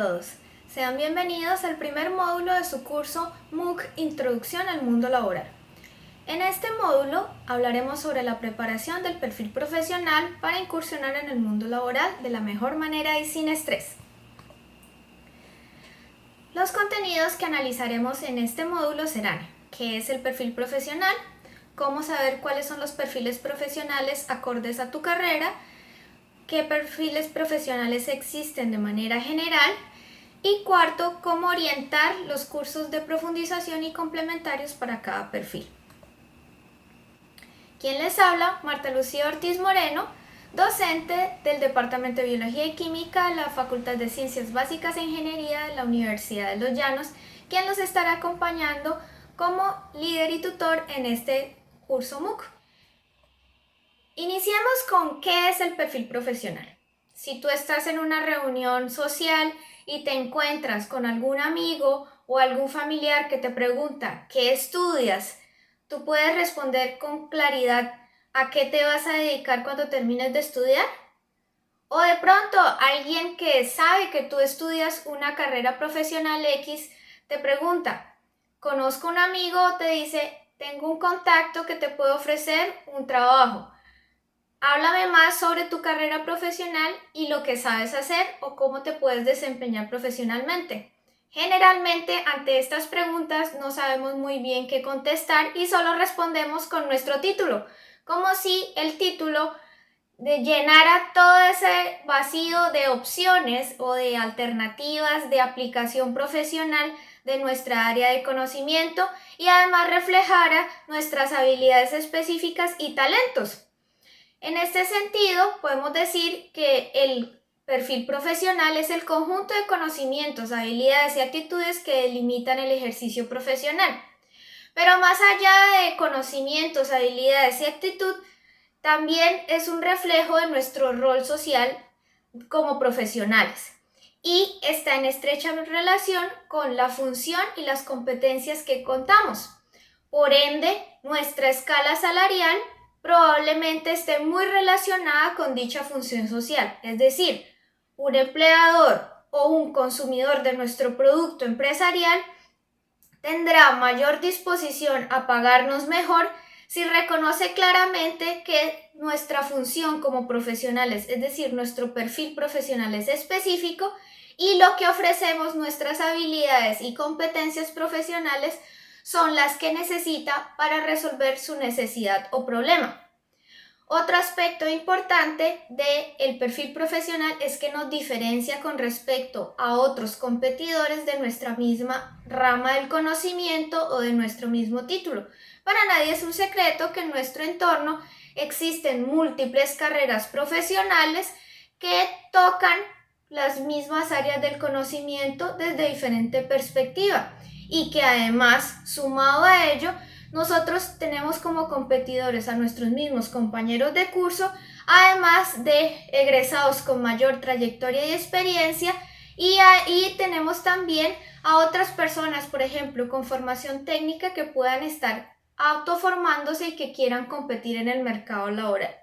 todos, sean bienvenidos al primer módulo de su curso MOOC Introducción al Mundo Laboral. En este módulo hablaremos sobre la preparación del perfil profesional para incursionar en el mundo laboral de la mejor manera y sin estrés. Los contenidos que analizaremos en este módulo serán: ¿qué es el perfil profesional?, cómo saber cuáles son los perfiles profesionales acordes a tu carrera, qué perfiles profesionales existen de manera general, y cuarto, cómo orientar los cursos de profundización y complementarios para cada perfil. ¿Quién les habla? Marta Lucía Ortiz Moreno, docente del Departamento de Biología y Química de la Facultad de Ciencias Básicas e Ingeniería de la Universidad de Los Llanos, quien los estará acompañando como líder y tutor en este curso MOOC. Iniciemos con ¿qué es el perfil profesional? Si tú estás en una reunión social y te encuentras con algún amigo o algún familiar que te pregunta ¿qué estudias?, tú puedes responder con claridad ¿a qué te vas a dedicar cuando termines de estudiar? O de pronto alguien que sabe que tú estudias una carrera profesional X te pregunta, conozco un amigo, te dice, tengo un contacto que te puede ofrecer un trabajo. Háblame más sobre tu carrera profesional y lo que sabes hacer o cómo te puedes desempeñar profesionalmente. Generalmente ante estas preguntas no sabemos muy bien qué contestar y solo respondemos con nuestro título, como si el título llenara todo ese vacío de opciones o de alternativas de aplicación profesional de nuestra área de conocimiento y además reflejara nuestras habilidades específicas y talentos. En este sentido, podemos decir que el perfil profesional es el conjunto de conocimientos, habilidades y actitudes que delimitan el ejercicio profesional. Pero más allá de conocimientos, habilidades y actitud, también es un reflejo de nuestro rol social como profesionales y está en estrecha relación con la función y las competencias que contamos. Por ende, nuestra escala salarial probablemente esté muy relacionada con dicha función social, es decir, un empleador o un consumidor de nuestro producto empresarial tendrá mayor disposición a pagarnos mejor si reconoce claramente que nuestra función como profesionales, es decir, nuestro perfil profesional es específico y lo que ofrecemos, nuestras habilidades y competencias profesionales, son las que necesita para resolver su necesidad o problema. Otro aspecto importante del perfil profesional es que nos diferencia con respecto a otros competidores de nuestra misma rama del conocimiento o de nuestro mismo título. Para nadie es un secreto que en nuestro entorno existen múltiples carreras profesionales que tocan las mismas áreas del conocimiento desde diferente perspectiva y que además, sumado a ello, nosotros tenemos como competidores a nuestros mismos compañeros de curso, además de egresados con mayor trayectoria y experiencia, y ahí tenemos también a otras personas, por ejemplo, con formación técnica que puedan estar autoformándose y que quieran competir en el mercado laboral.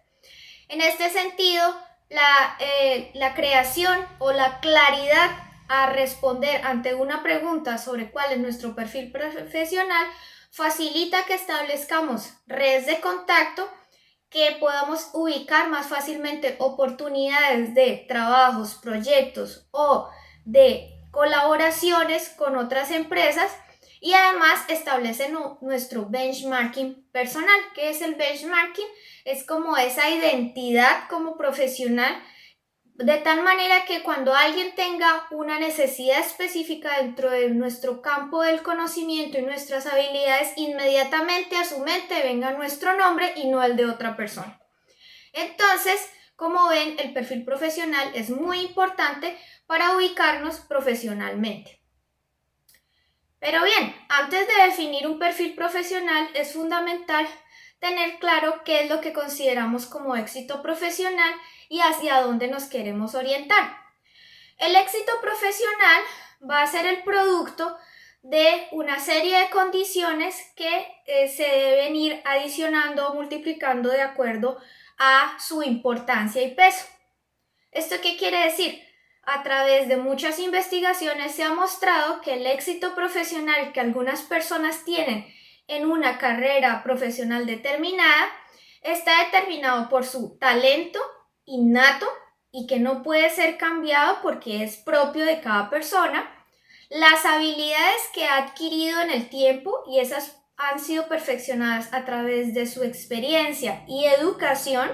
En este sentido, la creación o la claridad a responder ante una pregunta sobre cuál es nuestro perfil profesional facilita que establezcamos redes de contacto, que podamos ubicar más fácilmente oportunidades de trabajos, proyectos o de colaboraciones con otras empresas y además establece nuestro benchmarking personal. ¿Qué es el benchmarking? Es como esa identidad como profesional, de tal manera que cuando alguien tenga una necesidad específica dentro de nuestro campo del conocimiento y nuestras habilidades, inmediatamente a su mente venga nuestro nombre y no el de otra persona. Entonces, como ven, el perfil profesional es muy importante para ubicarnos profesionalmente. Pero bien, antes de definir un perfil profesional es fundamental tener claro qué es lo que consideramos como éxito profesional y hacia dónde nos queremos orientar. El éxito profesional va a ser el producto de una serie de condiciones que se deben ir adicionando o multiplicando de acuerdo a su importancia y peso. ¿Esto qué quiere decir? a través de muchas investigaciones se ha mostrado que el éxito profesional que algunas personas tienen en una carrera profesional determinada está determinado por su talento innato y que no puede ser cambiado porque es propio de cada persona, las habilidades que ha adquirido en el tiempo y esas han sido perfeccionadas a través de su experiencia y educación,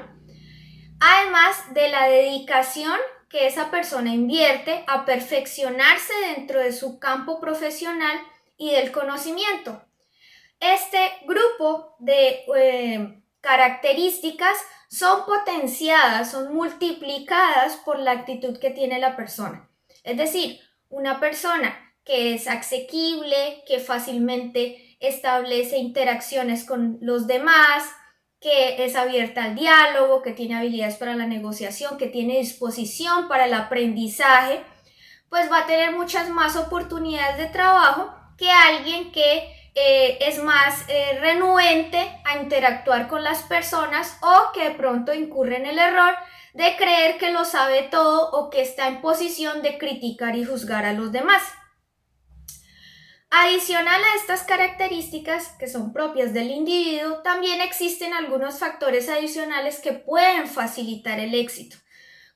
además de la dedicación que esa persona invierte a perfeccionarse dentro de su campo profesional y del conocimiento. Este grupo de características son potenciadas, son multiplicadas por la actitud que tiene la persona. Es decir, una persona que es asequible, que fácilmente establece interacciones con los demás, que es abierta al diálogo, que tiene habilidades para la negociación, que tiene disposición para el aprendizaje, pues va a tener muchas más oportunidades de trabajo que alguien que es más renuente a interactuar con las personas o que de pronto incurre en el error de creer que lo sabe todo o que está en posición de criticar y juzgar a los demás. Adicional a estas características que son propias del individuo, también existen algunos factores adicionales que pueden facilitar el éxito,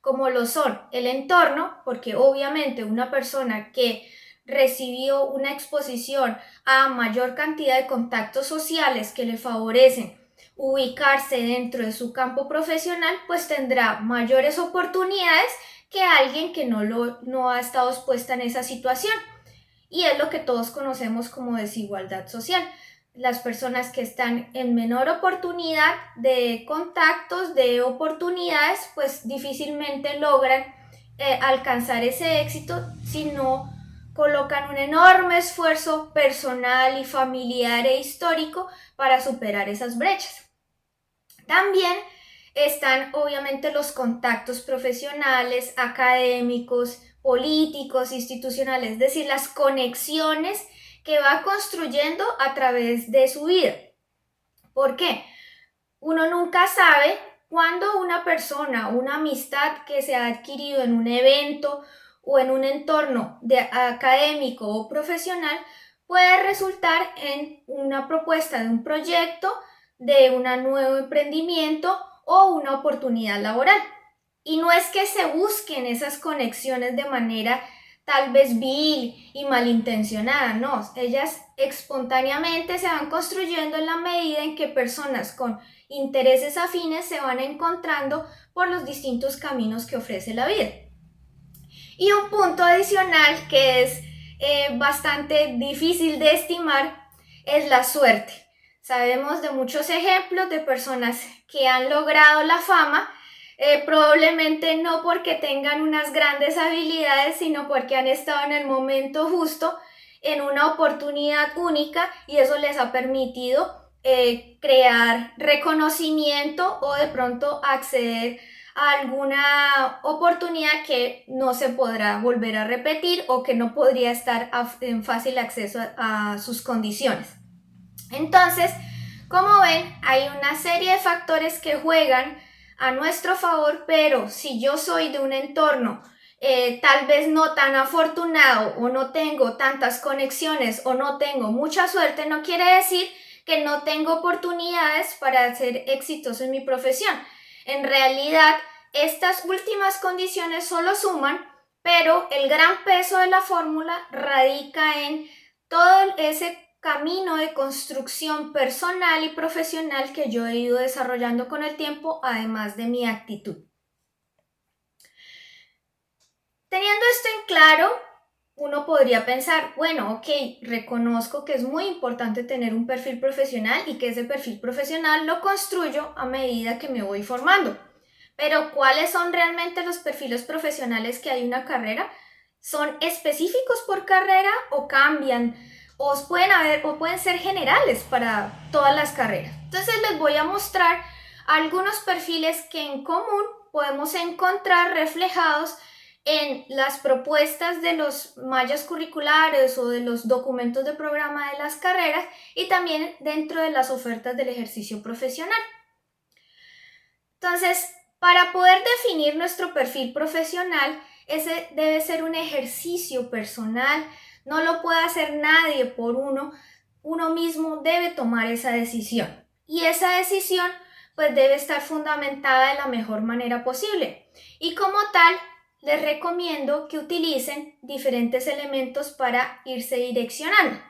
como lo son el entorno, porque obviamente una persona que recibió una exposición a mayor cantidad de contactos sociales que le favorecen ubicarse dentro de su campo profesional, pues tendrá mayores oportunidades que alguien que no ha estado expuesta en esa situación. Y es lo que todos conocemos como desigualdad social. Las personas que están en menor oportunidad de contactos, de oportunidades, pues difícilmente logran alcanzar ese éxito si no colocan un enorme esfuerzo personal y familiar e histórico para superar esas brechas. También están obviamente los contactos profesionales, académicos, políticos, institucionales, es decir, las conexiones que va construyendo a través de su vida. ¿Por qué? Uno nunca sabe cuándo una persona, una amistad que se ha adquirido en un evento o en un entorno académico o profesional puede resultar en una propuesta de un proyecto, de un nuevo emprendimiento o una oportunidad laboral. Y no es que se busquen esas conexiones de manera tal vez vil y malintencionada, no, ellas espontáneamente se van construyendo en la medida en que personas con intereses afines se van encontrando por los distintos caminos que ofrece la vida. Y un punto adicional que es bastante difícil de estimar es la suerte. Sabemos de muchos ejemplos de personas que han logrado la fama, probablemente no porque tengan unas grandes habilidades, sino porque han estado en el momento justo, en una oportunidad única, y eso les ha permitido crear reconocimiento o de pronto acceder a alguna oportunidad que no se podrá volver a repetir o que no podría estar en fácil acceso a sus condiciones. Entonces, como ven, hay una serie de factores que juegan a nuestro favor, pero si yo soy de un entorno tal vez no tan afortunado o no tengo tantas conexiones o no tengo mucha suerte, no quiere decir que no tengo oportunidades para ser exitoso en mi profesión. En realidad, estas últimas condiciones solo suman, pero el gran peso de la fórmula radica en todo ese camino de construcción personal y profesional que yo he ido desarrollando con el tiempo, además de mi actitud. Teniendo esto en claro, uno podría pensar, bueno, ok, reconozco que es muy importante tener un perfil profesional y que ese perfil profesional lo construyo a medida que me voy formando. Pero ¿cuáles son realmente los perfiles profesionales que hay en una carrera? ¿Son específicos por carrera o cambian? O pueden ser generales para todas las carreras. Entonces les voy a mostrar algunos perfiles que en común podemos encontrar reflejados en las propuestas de los mallas curriculares o de los documentos de programa de las carreras y también dentro de las ofertas del ejercicio profesional. Entonces, para poder definir nuestro perfil profesional, Ese debe ser un ejercicio personal, no lo puede hacer nadie por uno mismo debe tomar esa decisión. Y esa decisión pues debe estar fundamentada de la mejor manera posible. Y como tal, les recomiendo que utilicen diferentes elementos para irse direccionando.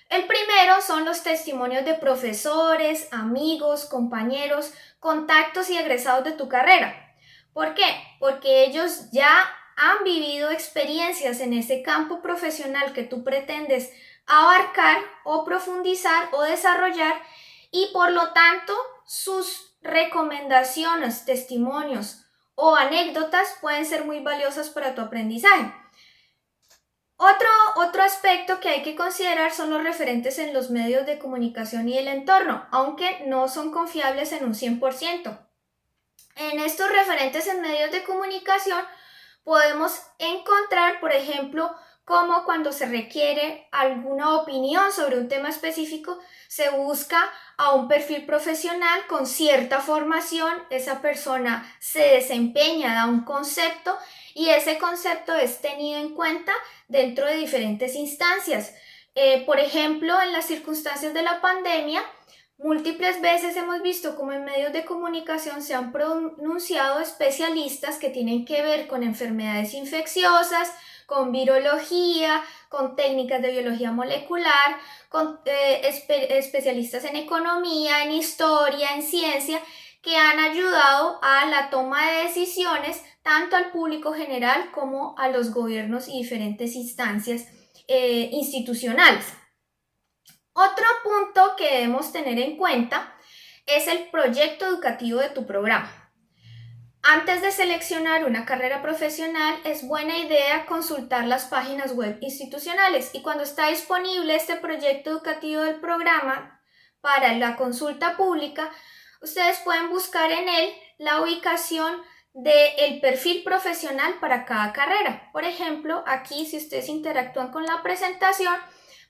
El primero son los testimonios de profesores, amigos, compañeros, contactos y egresados de tu carrera. ¿Por qué? Porque ellos ya han vivido experiencias en ese campo profesional que tú pretendes abarcar o profundizar o desarrollar y por lo tanto sus recomendaciones, testimonios o anécdotas pueden ser muy valiosas para tu aprendizaje. Otro aspecto que hay que considerar son los referentes en los medios de comunicación y el entorno, aunque no son confiables en un 100%. En estos referentes en medios de comunicación podemos encontrar, por ejemplo, cómo cuando se requiere alguna opinión sobre un tema específico, se busca a un perfil profesional con cierta formación, esa persona se desempeña, da un concepto y ese concepto es tenido en cuenta dentro de diferentes instancias. Por ejemplo, en las circunstancias de la pandemia, múltiples veces hemos visto cómo en medios de comunicación se han pronunciado especialistas que tienen que ver con enfermedades infecciosas, con virología, con técnicas de biología molecular, con especialistas en economía, en historia, en ciencia, que han ayudado a la toma de decisiones tanto al público general como a los gobiernos y diferentes instancias institucionales. Otro punto que debemos tener en cuenta es el proyecto educativo de tu programa. Antes de seleccionar una carrera profesional, es buena idea consultar las páginas web institucionales y cuando está disponible este proyecto educativo del programa para la consulta pública, ustedes pueden buscar en él la ubicación del perfil profesional para cada carrera. Por ejemplo, aquí si ustedes interactúan con la presentación,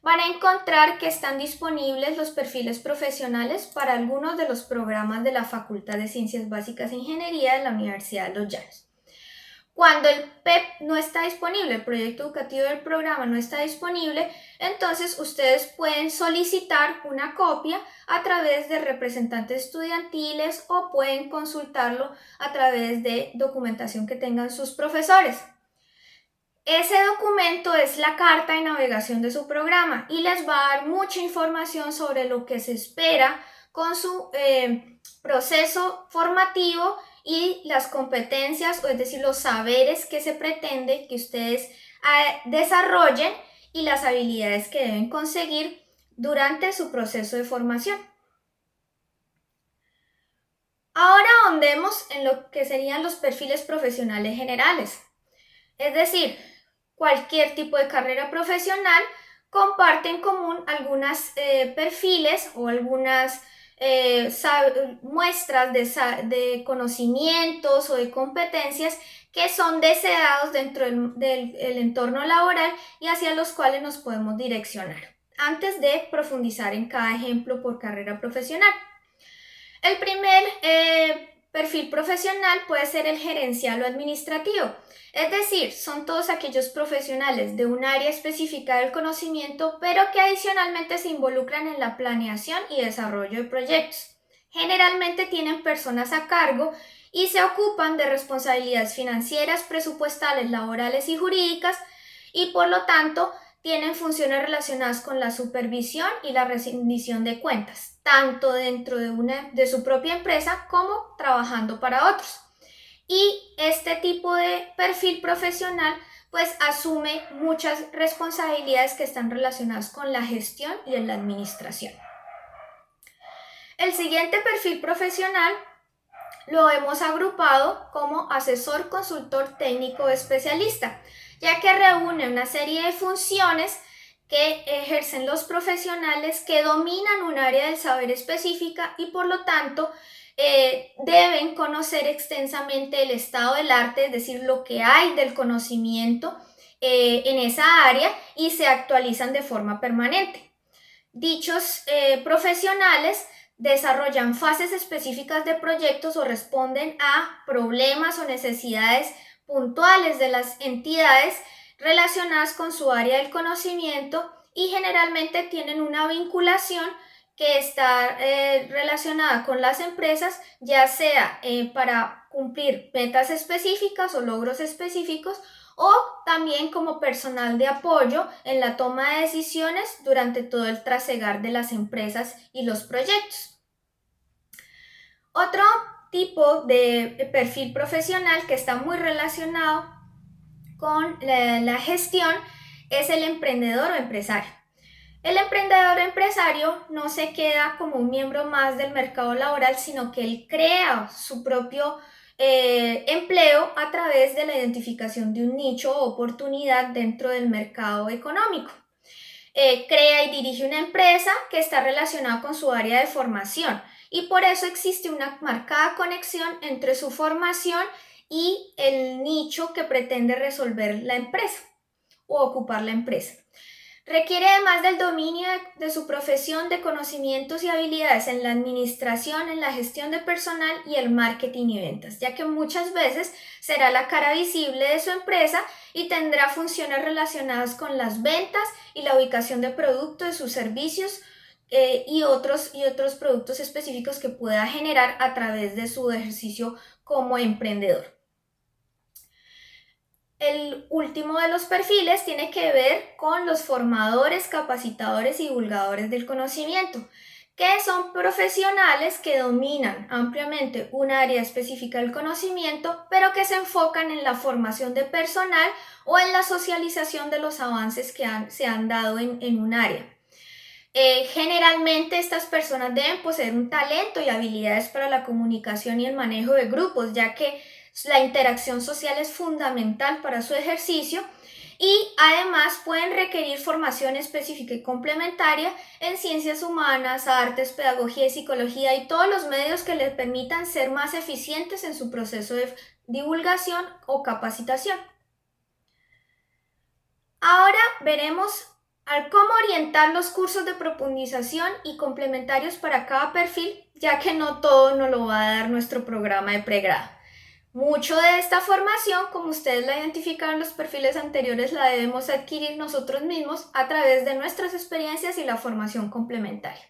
van a encontrar que están disponibles los perfiles profesionales para algunos de los programas de la Facultad de Ciencias Básicas e Ingeniería de la Universidad de Los Llanos. Cuando el PEP no está disponible, el proyecto educativo del programa no está disponible, entonces ustedes pueden solicitar una copia a través de representantes estudiantiles o pueden consultarlo a través de documentación que tengan sus profesores. Ese documento es la carta de navegación de su programa y les va a dar mucha información sobre lo que se espera con su proceso formativo y las competencias, o es decir, los saberes que se pretende que ustedes desarrollen y las habilidades que deben conseguir durante su proceso de formación. Ahora ahondemos en lo que serían los perfiles profesionales generales. Es decir, cualquier tipo de carrera profesional comparte en común algunos perfiles o algunas muestras de conocimientos o de competencias que son deseados dentro del entorno laboral y hacia los cuales nos podemos direccionar antes de profundizar en cada ejemplo por carrera profesional. El primer perfil profesional puede ser el gerencial o administrativo, es decir, son todos aquellos profesionales de un área específica del conocimiento, pero que adicionalmente se involucran en la planeación y desarrollo de proyectos. Generalmente tienen personas a cargo y se ocupan de responsabilidades financieras, presupuestales, laborales y jurídicas y por lo tanto tienen funciones relacionadas con la supervisión y la rendición de cuentas, tanto dentro de su propia empresa como trabajando para otros. Y este tipo de perfil profesional pues asume muchas responsabilidades que están relacionadas con la gestión y en la administración. El siguiente perfil profesional lo hemos agrupado como asesor, consultor técnico especialista, ya que reúne una serie de funciones que ejercen los profesionales que dominan un área del saber específica y por lo tanto deben conocer extensamente el estado del arte, es decir, lo que hay del conocimiento en esa área y se actualizan de forma permanente. Dichos profesionales desarrollan fases específicas de proyectos o responden a problemas o necesidades puntuales de las entidades relacionadas con su área del conocimiento y generalmente tienen una vinculación que está relacionada con las empresas, ya sea para cumplir metas específicas o logros específicos, o también como personal de apoyo en la toma de decisiones durante todo el trasegar de las empresas y los proyectos. Otro tipo de perfil profesional que está muy relacionado con la gestión es el emprendedor o empresario. El emprendedor o empresario no se queda como un miembro más del mercado laboral, sino que él crea su propio empleo a través de la identificación de un nicho o oportunidad dentro del mercado económico. Crea y dirige una empresa que está relacionada con su área de formación y por eso existe una marcada conexión entre su formación y el nicho que pretende resolver la empresa o ocupar la empresa. Requiere además del dominio de su profesión, de conocimientos y habilidades en la administración, en la gestión de personal y el marketing y ventas, ya que muchas veces será la cara visible de su empresa y tendrá funciones relacionadas con las ventas y la ubicación de productos, de sus servicios y otros productos específicos que pueda generar a través de su ejercicio como emprendedor. El último de los perfiles tiene que ver con los formadores, capacitadores y divulgadores del conocimiento, que son profesionales que dominan ampliamente un área específica del conocimiento, pero que se enfocan en la formación de personal o en la socialización de los avances que se han dado en un área. Generalmente estas personas deben poseer un talento y habilidades para la comunicación y el manejo de grupos, ya que la interacción social es fundamental para su ejercicio y además pueden requerir formación específica y complementaria en ciencias humanas, artes, pedagogía y psicología y todos los medios que les permitan ser más eficientes en su proceso de divulgación o capacitación. Ahora veremos cómo orientar los cursos de profundización y complementarios para cada perfil, ya que no todo nos lo va a dar nuestro programa de pregrado. Mucho de esta formación, como ustedes la identificaron en los perfiles anteriores, la debemos adquirir nosotros mismos a través de nuestras experiencias y la formación complementaria.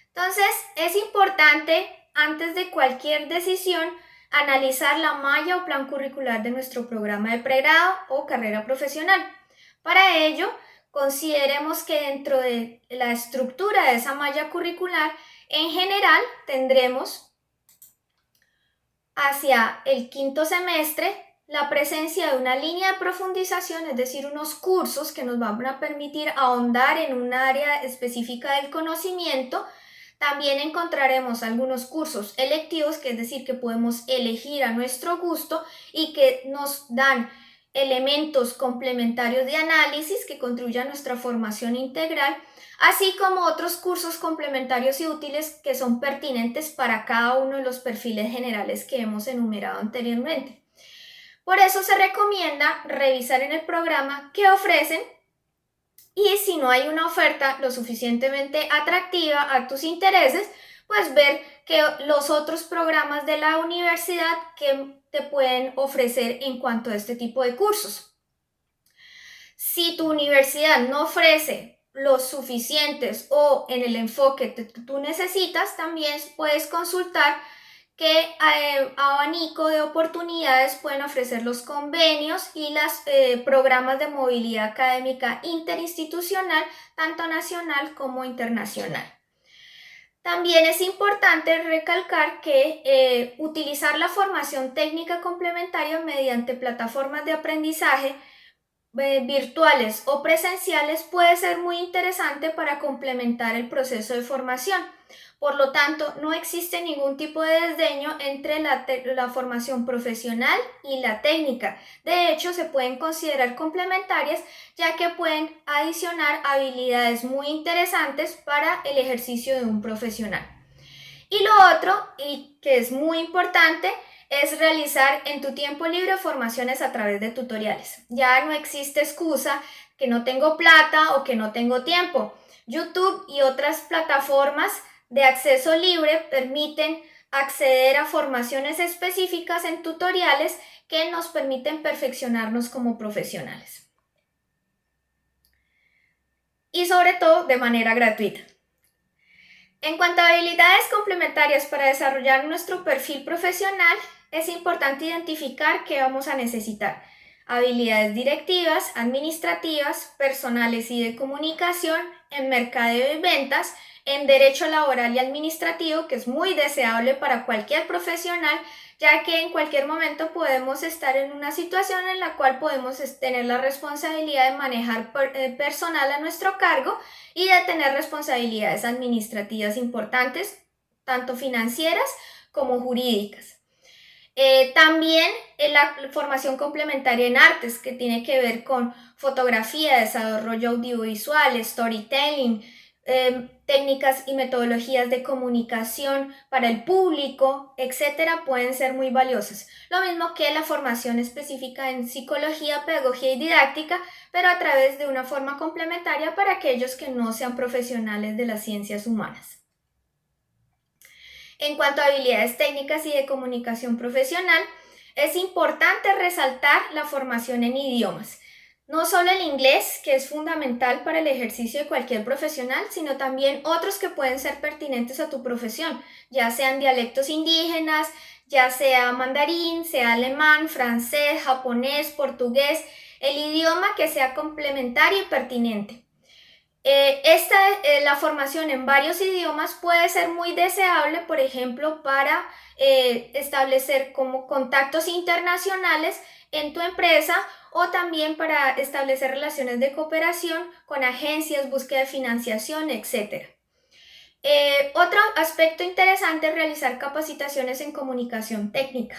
Entonces, es importante, antes de cualquier decisión, analizar la malla o plan curricular de nuestro programa de pregrado o carrera profesional. Para ello, consideremos que dentro de la estructura de esa malla curricular, en general, tendremos hacia el quinto semestre la presencia de una línea de profundización, es decir, unos cursos que nos van a permitir ahondar en un área específica del conocimiento. También encontraremos algunos cursos electivos, que es decir, que podemos elegir a nuestro gusto y que nos dan elementos complementarios de análisis que contribuyan a nuestra formación integral, así como otros cursos complementarios y útiles que son pertinentes para cada uno de los perfiles generales que hemos enumerado anteriormente. Por eso se recomienda revisar en el programa qué ofrecen y si no hay una oferta lo suficientemente atractiva a tus intereses, pues ver que los otros programas de la universidad que te pueden ofrecer en cuanto a este tipo de cursos. Si tu universidad no ofrece los suficientes o en el enfoque que tú necesitas, también puedes consultar qué abanico de oportunidades pueden ofrecer los convenios y los programas de movilidad académica interinstitucional, tanto nacional como internacional. También es importante recalcar que utilizar la formación técnica complementaria mediante plataformas de aprendizaje virtuales o presenciales puede ser muy interesante para complementar el proceso de formación. Por lo tanto, no existe ningún tipo de desdeño entre la formación profesional y la técnica. De hecho, se pueden considerar complementarias ya que pueden adicionar habilidades muy interesantes para el ejercicio de un profesional. Y lo otro, y que es muy importante, es realizar en tu tiempo libre formaciones a través de tutoriales. Ya no existe excusa que no tengo plata o que no tengo tiempo. YouTube y otras plataformas de acceso libre permiten acceder a formaciones específicas en tutoriales que nos permiten perfeccionarnos como profesionales. Y sobre todo de manera gratuita. En cuanto a habilidades complementarias para desarrollar nuestro perfil profesional, es importante identificar qué vamos a necesitar. Habilidades directivas, administrativas, personales y de comunicación, en mercadeo y ventas, en derecho laboral y administrativo, que es muy deseable para cualquier profesional, ya que en cualquier momento podemos estar en una situación en la cual podemos tener la responsabilidad de manejar personal a nuestro cargo y de tener responsabilidades administrativas importantes, tanto financieras como jurídicas. También la formación complementaria en artes, que tiene que ver con fotografía, desarrollo audiovisual, storytelling, técnicas y metodologías de comunicación para el público, etcétera, pueden ser muy valiosas. Lo mismo que la formación específica en psicología, pedagogía y didáctica, pero a través de una forma complementaria para aquellos que no sean profesionales de las ciencias humanas. En cuanto a habilidades técnicas y de comunicación profesional, es importante resaltar la formación en idiomas. No solo el inglés, que es fundamental para el ejercicio de cualquier profesional, sino también otros que pueden ser pertinentes a tu profesión, ya sean dialectos indígenas, ya sea mandarín, sea alemán, francés, japonés, portugués, el idioma que sea complementario y pertinente. La formación en varios idiomas puede ser muy deseable, por ejemplo, para establecer como contactos internacionales en tu empresa o también para establecer relaciones de cooperación con agencias, búsqueda de financiación, etc. Otro aspecto interesante es realizar capacitaciones en comunicación técnica.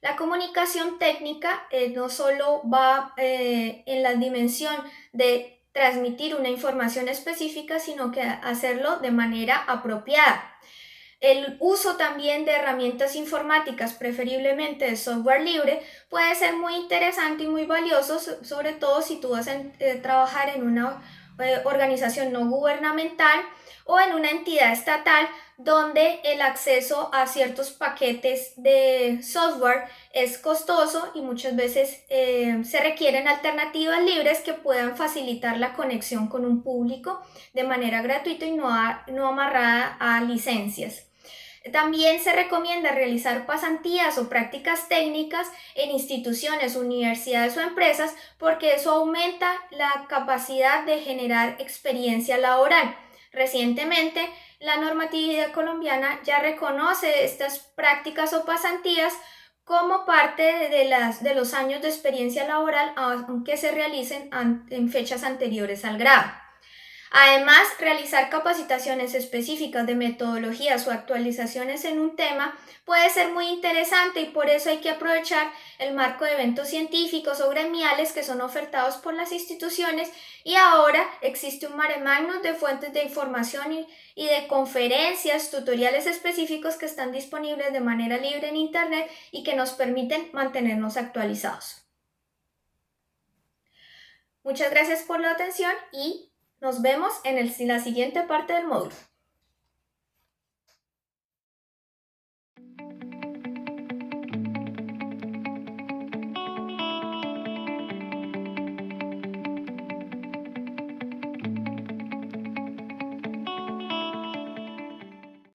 La comunicación técnica no solo va en la dimensión de transmitir una información específica, sino que hacerlo de manera apropiada. El uso también de herramientas informáticas, preferiblemente de software libre, puede ser muy interesante y muy valioso, sobre todo si tú vas a trabajar en una organización no gubernamental o en una entidad estatal donde el acceso a ciertos paquetes de software es costoso y muchas veces se requieren alternativas libres que puedan facilitar la conexión con un público de manera gratuita y no amarrada a licencias. También se recomienda realizar pasantías o prácticas técnicas en instituciones, universidades o empresas porque eso aumenta la capacidad de generar experiencia laboral. Recientemente, la normatividad colombiana ya reconoce estas prácticas o pasantías como parte de los años de experiencia laboral, aunque se realicen en fechas anteriores al grado. Además, realizar capacitaciones específicas de metodologías o actualizaciones en un tema puede ser muy interesante y por eso hay que aprovechar el marco de eventos científicos o gremiales que son ofertados por las instituciones y ahora existe un mare magnum de fuentes de información y de conferencias, tutoriales específicos que están disponibles de manera libre en Internet y que nos permiten mantenernos actualizados. Muchas gracias por la atención y nos vemos en la siguiente parte del módulo.